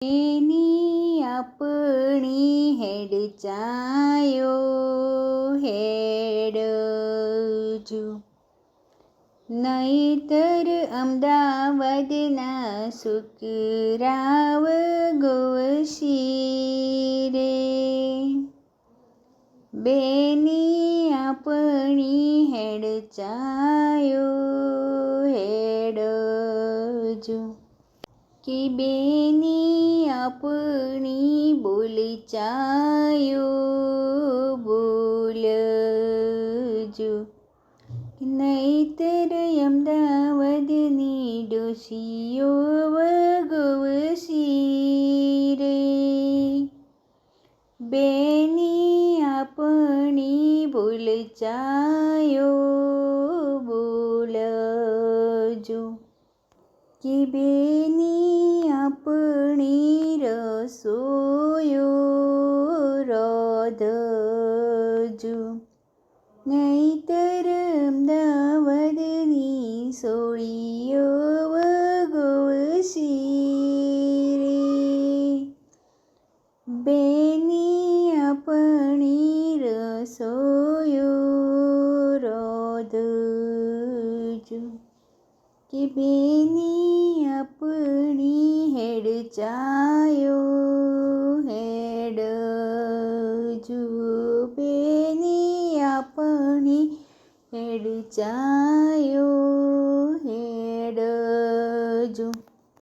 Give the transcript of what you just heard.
એની આપણી હેડ ચાયો હેડજો, નહીતર અમદાવાદના શુકરાવ ગોવશી રે. બેની આપણી હેડ ચાયો હેડજો, કે બેની આપણી બોલ ચાયો બોલજો, નહીતર અમદાવાદની ડોશીઓ વગોવશી રે. બેની આપણી બોલ ચાયો બોલજો, કે બેની આપણી રસોયો રાંધજો, નહીતર અમદાવાદની સોળીઓ વગોવશી રે. બેની આપણી રસોયો રાંધજો, કે બેની આપણી હેડ ચાયો હેડજો, બેની આપણી હેડ ચાયો